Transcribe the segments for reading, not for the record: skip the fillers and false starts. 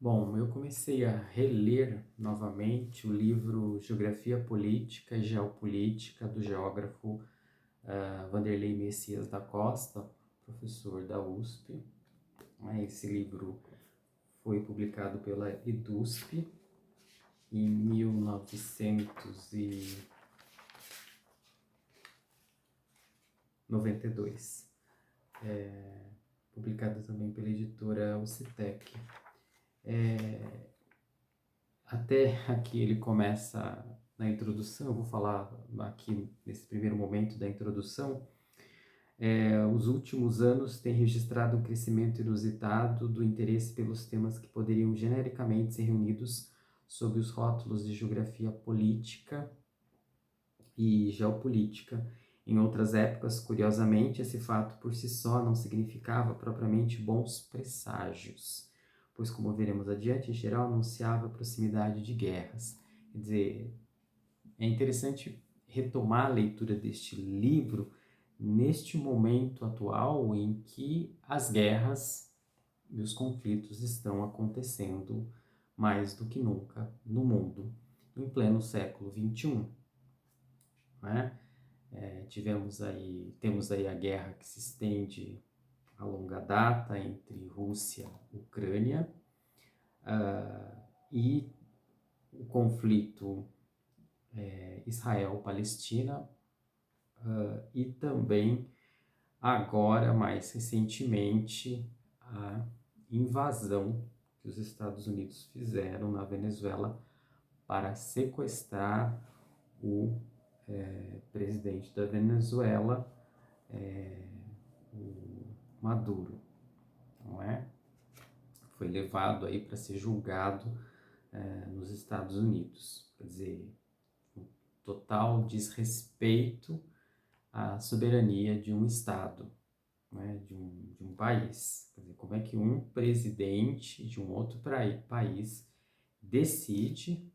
Bom, eu comecei a reler novamente o livro Geografia Política e Geopolítica do geógrafo Vanderlei Messias da Costa, professor da USP. Esse livro foi publicado pela EDUSP em 1992, publicado também pela editora Ocitec. Até aqui ele começa na introdução, eu vou falar aqui nesse primeiro momento da introdução. Os últimos anos têm registrado um crescimento inusitado do interesse pelos temas que poderiam genericamente ser reunidos sob os rótulos de geografia política e geopolítica. Em outras épocas, curiosamente, esse fato por si só não significava propriamente bons presságios, pois, como veremos adiante, em geral anunciava a proximidade de guerras. Quer dizer, é interessante retomar a leitura deste livro neste momento atual em que as guerras e os conflitos estão acontecendo mais do que nunca no mundo, em pleno século XXI, né? Temos aí a guerra que se estende a longa data entre Rússia e Ucrânia, e o conflito Israel-Palestina, e também, agora, mais recentemente, a invasão que os Estados Unidos fizeram na Venezuela para sequestrar o presidente da Venezuela, o Maduro, não é? Foi levado aí para ser julgado nos Estados Unidos. Quer dizer, um total desrespeito à soberania de um Estado, né, de um país. Quer dizer, como é que um presidente de um outro país decide,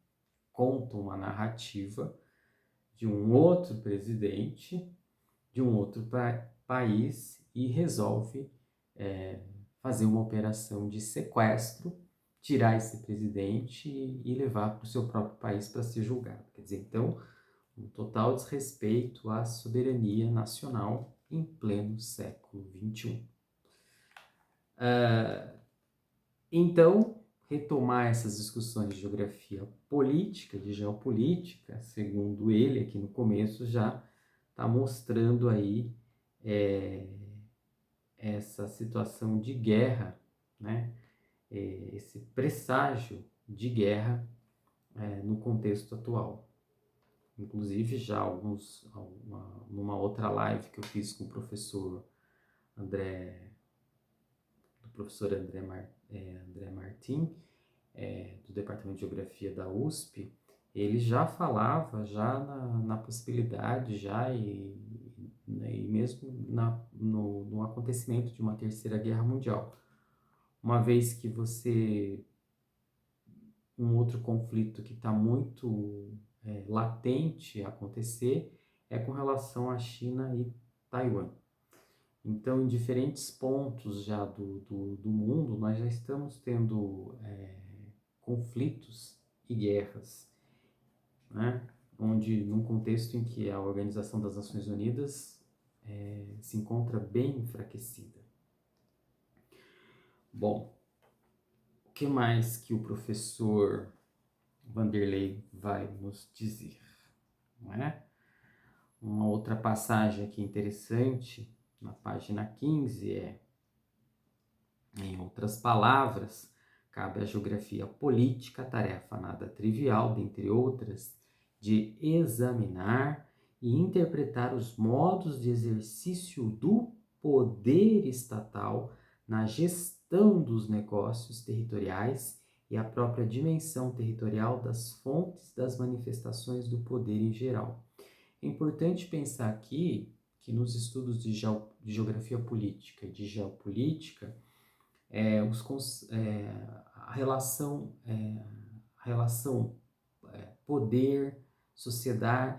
conta uma narrativa de um outro presidente de um outro país e resolve fazer uma operação de sequestro, tirar esse presidente e levar para o seu próprio país para ser julgado. Quer dizer, então, um total desrespeito à soberania nacional em pleno século XXI. Então, retomar essas discussões de geografia política, de geopolítica, segundo ele, aqui no começo, já está mostrando aí essa situação de guerra, né? Esse presságio de guerra no contexto atual. Inclusive, numa outra live que eu fiz com o professor André, André Martim, do Departamento de Geografia da USP, ele já falava na possibilidade, e mesmo no acontecimento de uma terceira guerra mundial. Uma vez que um outro conflito que está muito latente a acontecer é com relação à China e Taiwan. Então, em diferentes pontos já do mundo, nós já estamos tendo conflitos e guerras, né? Onde, num contexto em que a Organização das Nações Unidas se encontra bem enfraquecida. Bom, o que mais que o professor Vanderlei vai nos dizer, não é? Uma outra passagem aqui interessante, na página 15, em outras palavras, cabe à geografia política a tarefa nada trivial, dentre outras, de examinar e interpretar os modos de exercício do poder estatal na gestão dos negócios territoriais e a própria dimensão territorial das fontes das manifestações do poder em geral. É importante pensar aqui que nos estudos de geografia política e de geopolítica, a relação poder,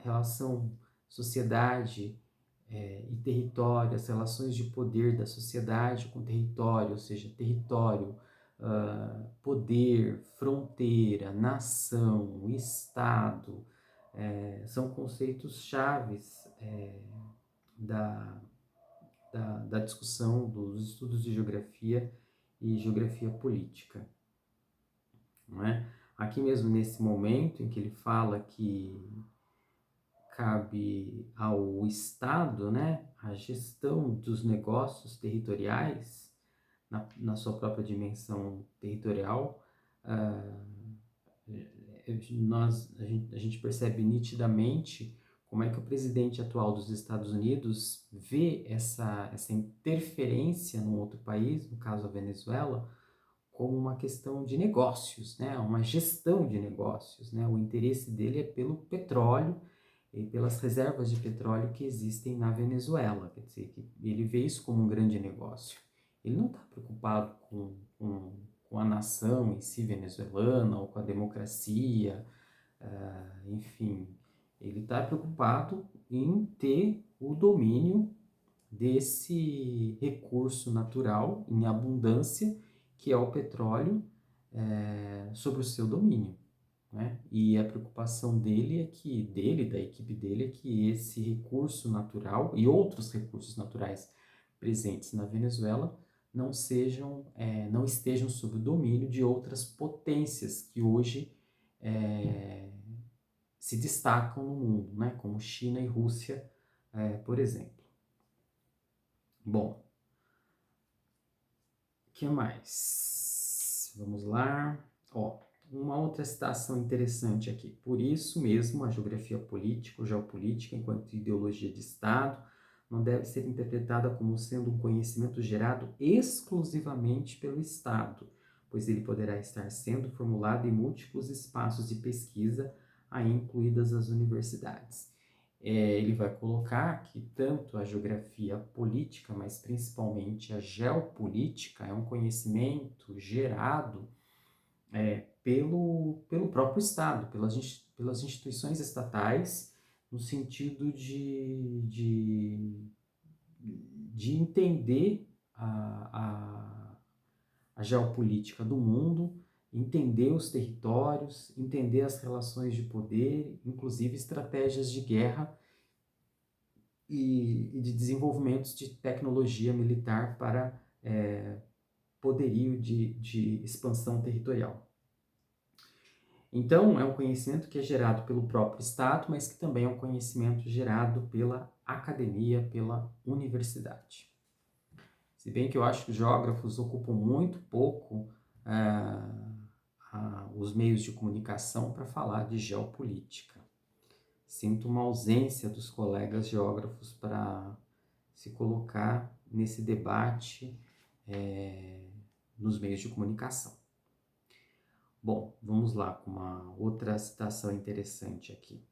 relação sociedade e território, as relações de poder da sociedade com território, ou seja, território, poder, fronteira, nação, Estado, são conceitos chaves da, da discussão dos estudos de geografia e geografia política, não é? Aqui mesmo nesse momento em que ele fala que cabe ao Estado, né, a gestão dos negócios territoriais na sua própria dimensão territorial, ah, a gente percebe nitidamente como é que o presidente atual dos Estados Unidos vê essa interferência num outro país, no caso a Venezuela, como uma questão de negócios, né? Uma gestão de negócios, né? O interesse dele é pelo petróleo e pelas reservas de petróleo que existem na Venezuela, quer dizer, que ele vê isso como um grande negócio. Ele não está preocupado com a nação em si venezuelana ou com a democracia, enfim, ele está preocupado em ter o domínio desse recurso natural em abundância, que é o petróleo, sobre o seu domínio, né? E a preocupação dele é que, da equipe dele, é que esse recurso natural e outros recursos naturais presentes na Venezuela não estejam sob o domínio de outras potências que hoje se destacam no mundo, né? Como China e Rússia, por exemplo. Bom, o que mais? Vamos lá. Ó, uma outra citação interessante aqui. Por isso mesmo, a geografia política ou geopolítica, enquanto ideologia de Estado, não deve ser interpretada como sendo um conhecimento gerado exclusivamente pelo Estado, pois ele poderá estar sendo formulado em múltiplos espaços de pesquisa, aí incluídas as universidades. Ele vai colocar que tanto a geografia política, mas principalmente a geopolítica, é um conhecimento gerado pelo próprio Estado, pelas instituições estatais, no sentido de entender a geopolítica do mundo, entender os territórios, entender as relações de poder, inclusive estratégias de guerra e de desenvolvimentos de tecnologia militar para poderio de expansão territorial. Então, é um conhecimento que é gerado pelo próprio Estado, mas que também é um conhecimento gerado pela academia, pela universidade. Se bem que eu acho que os geógrafos ocupam muito pouco os meios de comunicação para falar de geopolítica. Sinto uma ausência dos colegas geógrafos para se colocar nesse debate nos meios de comunicação. Bom, vamos lá com uma outra citação interessante aqui.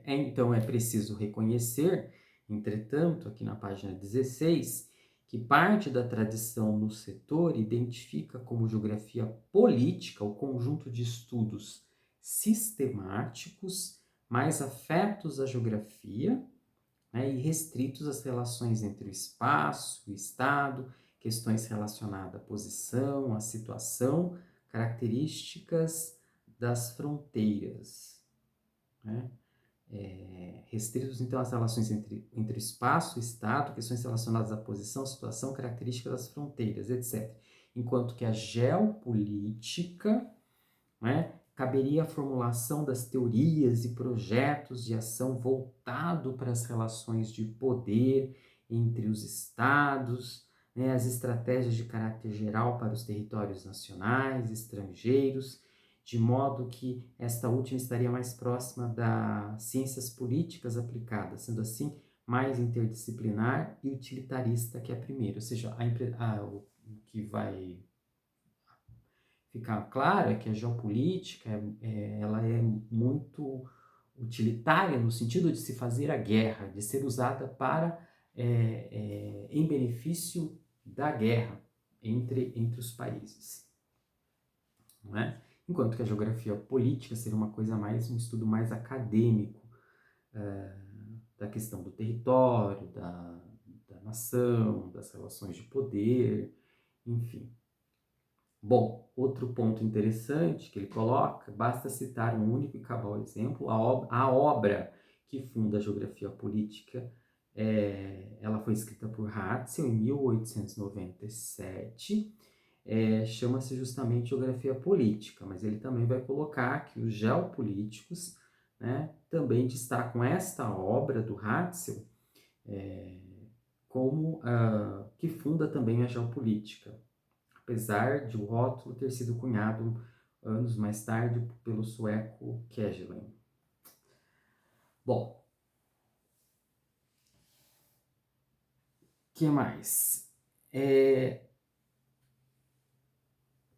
Então é preciso reconhecer, entretanto, aqui na página 16, que parte da tradição no setor identifica como geografia política o conjunto de estudos sistemáticos mais afetos à geografia, né, e restritos às relações entre o espaço, o Estado, questões relacionadas à posição, à situação, características das fronteiras, né? Restritos, então, às relações entre espaço e Estado, questões relacionadas à posição, situação, características das fronteiras, etc. Enquanto que a geopolítica, né, caberia a formulação das teorias e projetos de ação voltado para as relações de poder entre os Estados, né, as estratégias de caráter geral para os territórios nacionais, estrangeiros, de modo que esta última estaria mais próxima das ciências políticas aplicadas, sendo assim mais interdisciplinar e utilitarista que a primeira. Ou seja, o que vai ficar claro é que a geopolítica ela é muito utilitária no sentido de se fazer a guerra, de ser usada para em benefício da guerra entre os países, não é? Enquanto que a geografia política seria uma coisa mais, um estudo mais acadêmico da questão do território, da nação, das relações de poder enfim. Bom, outro ponto interessante que ele coloca, basta citar um único e cabal exemplo, a obra que funda a geografia política, ela foi escrita por Ratzel em 1897, chama-se justamente Geografia Política, mas ele também vai colocar que os geopolíticos, né, também destacam esta obra do Ratzel como que funda também a geopolítica, apesar de o rótulo ter sido cunhado anos mais tarde pelo sueco Kjellén. Bom, que mais?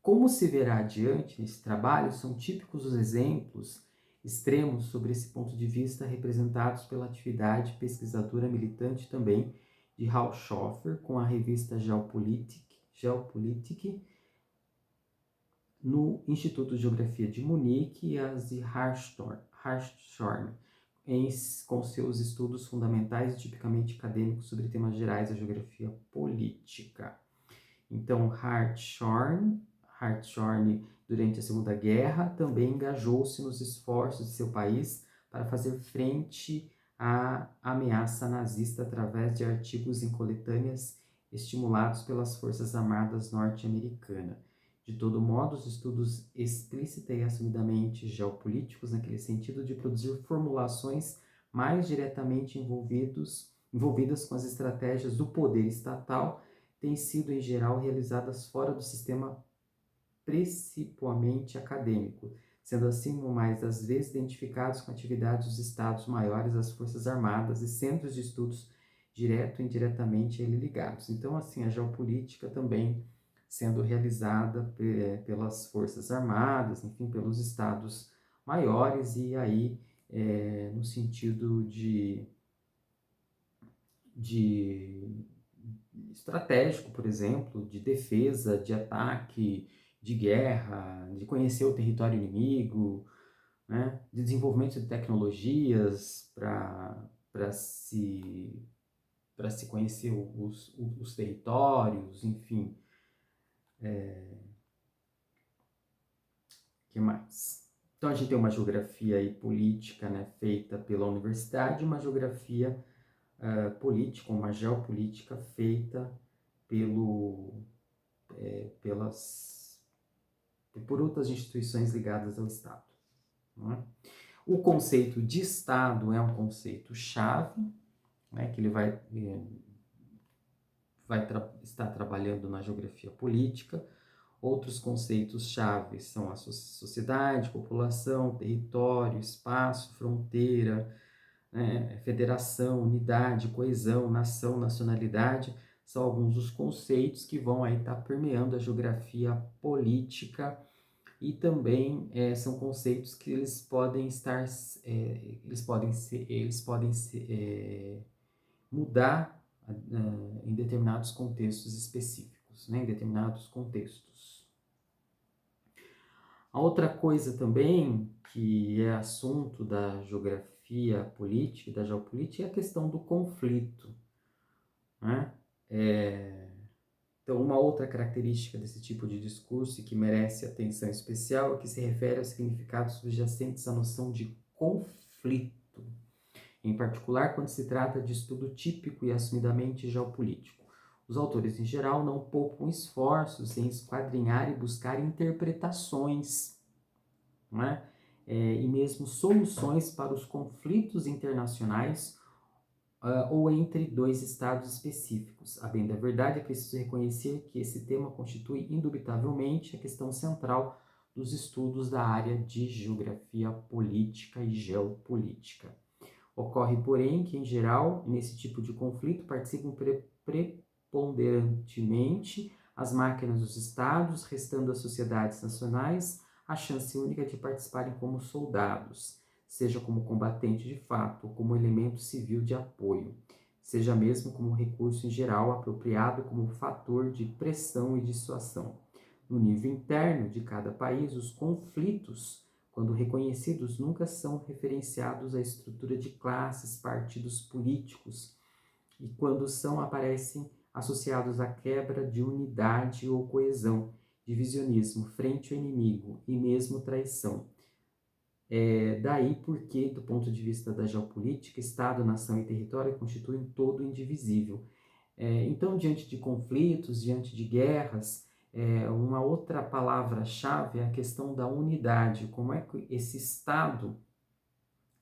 Como se verá adiante nesse trabalho, são típicos os exemplos extremos sobre esse ponto de vista representados pela atividade pesquisadora militante também de Hal Schoffer com a revista Geopolitik no Instituto de Geografia de Munique e as de Hartshorn, com seus estudos fundamentais e tipicamente acadêmicos sobre temas gerais da geografia política. Então, Hartshorn, durante a Segunda Guerra, também engajou-se nos esforços de seu país para fazer frente à ameaça nazista através de artigos em coletâneas estimulados pelas Forças Armadas norte-americanas. De todo modo, os estudos explícita e assumidamente geopolíticos, naquele sentido de produzir formulações mais diretamente envolvidas com as estratégias do poder estatal, têm sido, em geral, realizadas fora do sistema principalmente acadêmico, sendo assim, no mais das vezes, identificados com atividades dos estados maiores, das Forças Armadas e centros de estudos direto e indiretamente a ele ligados. Então, assim, a geopolítica também sendo realizada pelas Forças Armadas, enfim, pelos estados maiores, e aí no sentido de estratégico, por exemplo, de defesa, de ataque, de guerra, de conhecer o território inimigo, né? De desenvolvimento de tecnologias para se conhecer os territórios, enfim. Que mais? Então a gente tem uma geografia aí política, né, feita pela universidade, uma geografia política, uma geopolítica feita por outras instituições ligadas ao Estado. Não é? O conceito de Estado é um conceito chave, né, que ele vai estar trabalhando na geografia política. Outros conceitos chaves são a sociedade, população, território, espaço, fronteira, né, federação, unidade, coesão, nação, nacionalidade, são alguns dos conceitos que vão aí estar permeando a geografia política, e também são conceitos que eles podem estar, mudar em determinados contextos específicos, né, em determinados contextos. A outra coisa também que é assunto da geografia política e da geopolítica é a questão do conflito, né? Então, uma outra característica desse tipo de discurso e que merece atenção especial é que se refere aos significados subjacentes à noção de conflito, em particular quando se trata de estudo típico e assumidamente geopolítico. Os autores, em geral, não poupam esforços em esquadrinhar e buscar interpretações, né? E mesmo soluções para os conflitos internacionais ou entre dois estados específicos. A bem da verdade, é preciso reconhecer que esse tema constitui indubitavelmente a questão central dos estudos da área de geografia política e geopolítica. Ocorre, porém, que, em geral, nesse tipo de conflito participam preponderantemente as máquinas dos estados, restando às sociedades nacionais a chance única de participarem como soldados, seja como combatente de fato ou como elemento civil de apoio, seja mesmo como recurso em geral apropriado como fator de pressão e dissuasão. No nível interno de cada país, os conflitos, quando reconhecidos, nunca são referenciados à estrutura de classes, partidos políticos, e quando são, aparecem associados à quebra de unidade ou coesão, divisionismo, frente ao inimigo e mesmo traição. Daí porque, do ponto de vista da geopolítica, Estado, nação e território constituem todo indivisível. Então, diante de conflitos, diante de guerras, uma outra palavra-chave é a questão da unidade. Como é que esse Estado,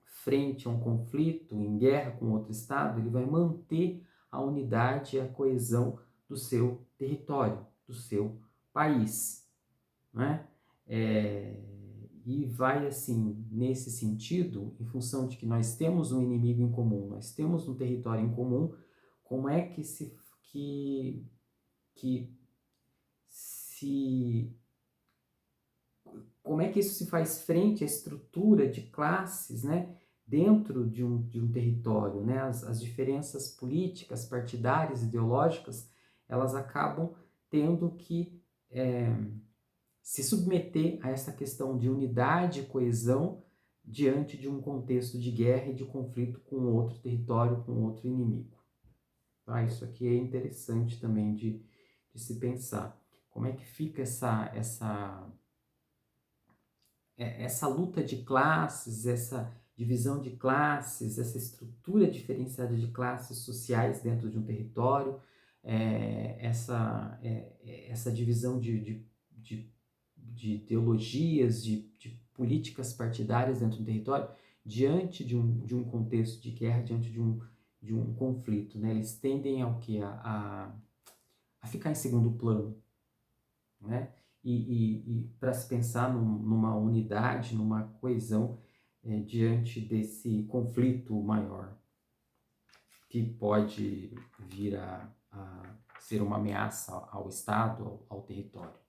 frente a um conflito, em guerra com outro Estado, ele vai manter a unidade e a coesão do seu território, do seu país, né? E vai assim, nesse sentido, em função de que nós temos um inimigo em comum, nós temos um território em comum, como é que se como é que isso se faz frente à estrutura de classes, né, dentro de um território, né? As diferenças políticas, partidárias, ideológicas, elas acabam tendo que se submeter a essa questão de unidade e coesão diante de um contexto de guerra e de conflito com outro território, com outro inimigo. Tá? Isso aqui é interessante também de se pensar. Como é que fica essa luta de classes, essa divisão de classes, essa estrutura diferenciada de classes sociais dentro de um território, essa divisão de ideologias, de políticas partidárias dentro do território, diante de um contexto de guerra, diante de um conflito, né? Eles tendem ao quê? A ficar em segundo plano, né? E para se pensar numa unidade, numa coesão diante desse conflito maior, que pode vir a ser uma ameaça ao Estado, ao território.